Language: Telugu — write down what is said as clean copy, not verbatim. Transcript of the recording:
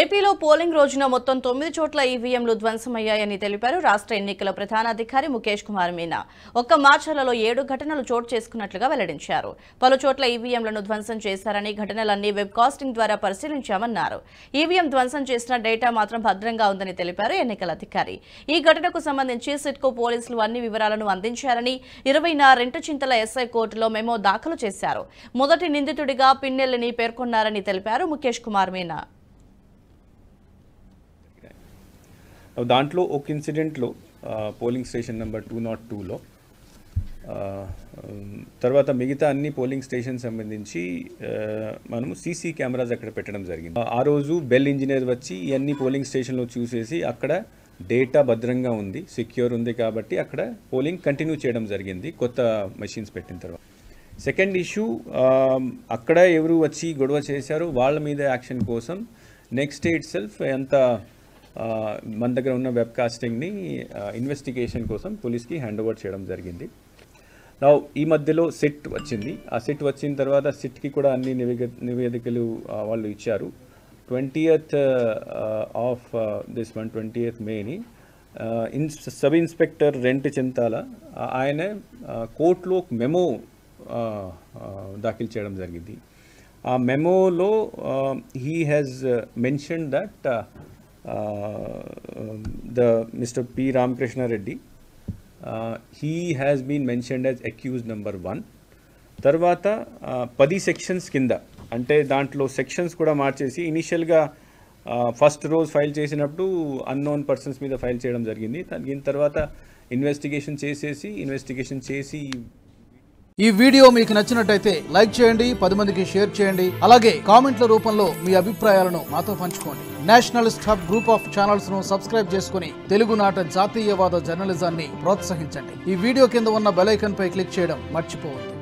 ఏపీలో పోలింగ్ రోజున మొత్తం 9 చోట్ల ఈవీఎంలు ధ్వంసమయ్యాయని తెలిపారు రాష్ట్ర ఎన్నికల ప్రధానాధికారి ముఖేష్ కుమార్ మీనా. ఒక్క మార్చర్లలో 7 ఘటనలు చోటు చేసుకున్నట్లుగా వెల్లడించారు. పలు చోట్ల ఈవీఎంలను ధ్వంసం చేశారని, ఘటనలన్నీ వెబ్ కాస్టింగ్ ద్వారా పరిశీలించామన్నారు. ఈవీఎం ధ్వంసం చేసిన డేటా మాత్రం భద్రంగా ఉందని తెలిపారు ఎన్నికల అధికారి. ఈ ఘటనకు సంబంధించి సిట్కో పోలీసులు అన్ని వివరాలను అందించారని, 20న రెంటచింతల ఎస్ఐ కోర్టులో మెమో దాఖలు చేశారు. మొదటి నిందితుడిగా పిన్నెల్లిని పేర్కొన్నారని తెలిపారు ముఖేష్ కుమార్ మీనా. దాంట్లో ఒక ఇన్సిడెంట్లో పోలింగ్ స్టేషన్ నెంబర్ 202లో తర్వాత మిగతా అన్ని పోలింగ్ స్టేషన్ సంబంధించి మనము సీసీ కెమెరాస్ అక్కడ పెట్టడం జరిగింది. ఆ రోజు బెల్ ఇంజనీర్ వచ్చి ఈ అన్ని పోలింగ్ స్టేషన్లో చూసేసి అక్కడ డేటా భద్రంగా ఉంది, సెక్యూర్ ఉంది కాబట్టి అక్కడ పోలింగ్ కంటిన్యూ చేయడం జరిగింది కొత్త మెషిన్స్ పెట్టిన తర్వాత. సెకండ్ ఇష్యూ, అక్కడ ఎవరు వచ్చి గొడవ చేశారో వాళ్ళ మీద యాక్షన్ కోసం నెక్స్ట్ డే ఇట్ సెల్ఫ్ ఎంత మన దగ్గర ఉన్న వెబ్ కాస్టింగ్ని ఇన్వెస్టిగేషన్ కోసం పోలీస్కి హ్యాండ్ ఓవర్ చేయడం జరిగింది. ఈ మధ్యలో సిట్ వచ్చింది. ఆ సిట్ వచ్చిన తర్వాత సిట్కి కూడా అన్ని నివేదికలు వాళ్ళు ఇచ్చారు. 20th of this month 20th మేని సబ్ ఇన్స్పెక్టర్ రెంటచింతల ఆయన కోర్టులో మెమో దాఖలు చేయడం జరిగింది. ఆ మెమోలో he has mention that Mr. P. Ramakrishna Reddy, he has been mentioned as accused number 1. తర్వాత 10 సెక్షన్స్ కింద, అంటే దాంట్లో సెక్షన్స్ కూడా మార్చేసి ఇనిషియల్గా ఫస్ట్ రోజు ఫైల్ చేసినప్పుడు అన్నోన్ పర్సన్స్ మీద ఫైల్ చేయడం జరిగింది. దీని తర్వాత ఇన్వెస్టిగేషన్ చేసి ఈ వీడియో మీకు నచ్చినట్టయితే లైక్ చేయండి, 10 మందికి షేర్ చేయండి. అలాగే కామెంట్ల రూపంలో మీ అభిప్రాయాలను మాతో పంచుకోండి. Nationalist hub group of channels ను సబ్స్క్రైబ్ చేసుకుని తెలుగునాట జాతీయవాద జర్నలిజాన్ని ప్రోత్సహించండి. ఈ వీడియో కింద ఉన్న బెల్ ఐకాన్ పై క్లిక్ చేయడం మర్చిపోవద్దు.